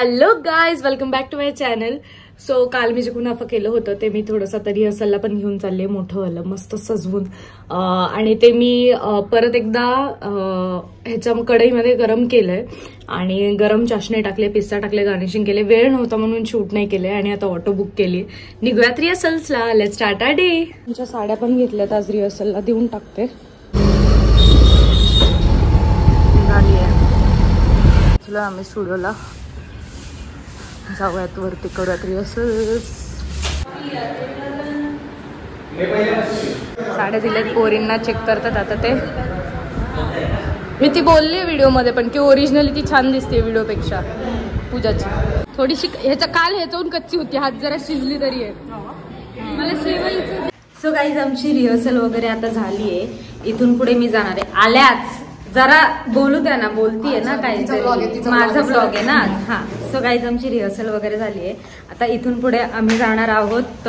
Hello guys, welcome back to my channel. So call me जे कुणाफा केलं होतं ते मी थोडंसं तरी रिहर्सलला पण घेऊन चालले, मोठं वालं मस्त सजवून. आणि ते मी परत एकदा ह्याच्या कढईमध्ये गरम केलंय आणि गरम चाशणी टाकले, पिस्ता टाकले, गार्निशिंग केले. वेळ नव्हता म्हणून शूट नाही केले आणि आता ऑटो बुक केली. निघूयात रिहर्सल्सला. Let's start our day. तुमच्या साड्या पण घेतल्यात आज रिहर्सलला, देऊन टाकते. चला आम्ही स्टुडिओला जाऊयात, वरती करूयात रिहर्सल्स. साड्या दिल्यात, पोरींना चेक करतात आता ते. मी ती बोलली व्हिडिओमध्ये पण की ओरिजिनली ती छान दिसते व्हिडिओपेक्षा पूजाची. थोडीशी ह्याच्या काल ह्याच्याहून कच्ची होती, हात जरा शिजली तरी आहे मला शिवायचं. सो गाईज, आमची रिहर्सल वगैरे आता झाली आहे. इथून पुढे मी जाणार आहे. आल्याच जरा बोलू द्या ना, बोलतीये ना काहीतरी, माझा ब्लॉग आहे ना. हा, सो गाईज आमची रिहर्सल वगैरे झाली आहे. आता इथून पुढे आम्ही जाणार आहोत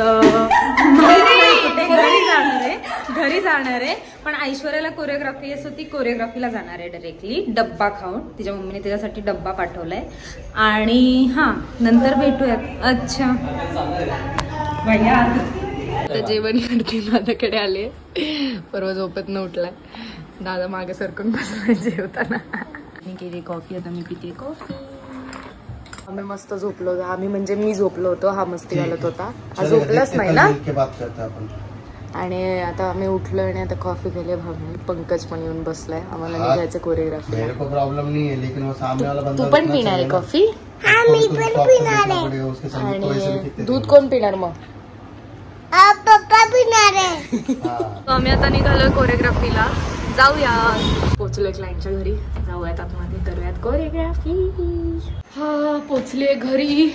घरी जाणार आहे. पण ऐश्वर्याला कोरिओग्राफी आहे, सो ती कोरिओग्राफीला जाणार आहे डायरेक्टली डब्बा खाऊन. तिच्या मम्मीने तिच्यासाठी डब्बा पाठवलाय आणि हा नंतर भेटूयात. अच्छा भैया आता जेवण करते, दादाकडे आले. परवा झोपेत न उठलाय दादा, मागे सरकून बसलाय जेवताना. मी केली कॉफी, आता मी पिते कॉफी. आम्ही मस्त झोपलो होतो. आम्ही म्हणजे मी झोपलो होतो, हा मस्ती घालत होता. हा झोपलाच नाही ना. आणि आता आम्ही उठलो आणि आता कॉफी केली. भाभी पंकज पण येऊन बसलाय. आम्हाला निघायचं कोरिओग्राफी. तू पण पिणार आहे कॉफी? मी पण पिणार आहे. आणि दूध कोण पिणार मग? पप्पा पिणार आहे. आम्ही आता निघालोय कोरिओग्राफीला. जाऊया. पोचलोय क्लायंटच्या घरी, जाऊयात आतमध्ये, करूयात कोरिओग्राफी. हा पोचले घरी,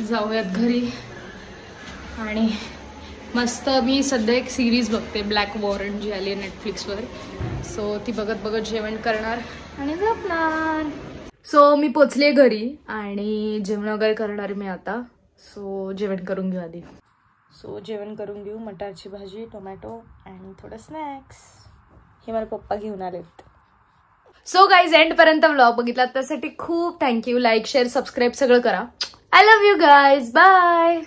जाऊयात घरी. आणि मस्त मी सध्या एक सिरीज बघते, ब्लॅक वॉरंट, जी आली आहे नेटफ्लिक्सवर. सो ती बघत बघत जेवण करणार आणि झोपणार. सो मी पोचले घरी आणि जेवण वगैरे करणार मी आता. सो जेवण करून घेऊ आधी. सो जेवण करून घेऊ. मटारची भाजी, टोमॅटो आणि थोडं स्नॅक्स. हे मला पप्पा घेऊन आलेत. सो गाईज, एंड पर्यंत व्लॉग बघितला त्यासाठी खूप थँक्यू. लाईक, शेअर, सबस्क्राईब सगळं करा. I love you guys. Bye.